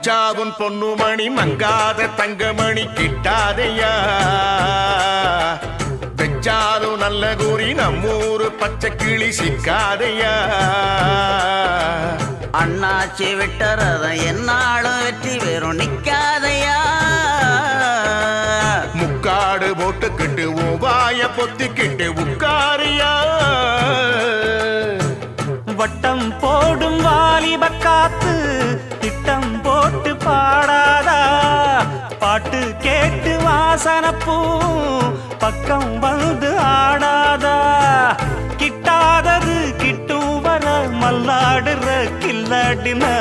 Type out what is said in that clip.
மச்சாவும் பொண்ணுமணி மங்காத தங்கமணி கிட்டாதையா வெச்சாலும் நல்ல கூறி நம்மூரு பச்சை கிளி சிக்காதையா அண்ணாச்சி விட்டறத என்னாலும் வெற்றி வெறும் நிக்காதையா முக்காடு போட்டுக்கிட்டு வாய பொத்திக்கிட்டு உட்காரியா வட்டம் போடும் வாலிப காத்து திட்டம் போட்டு பாடாதா பாட்டு கேட்டு வாசனப்பூ பக்கம் வந்து ஆடாதா கிட்டாதது கிட்டும் வர மல்லாடுற கில்லாடினா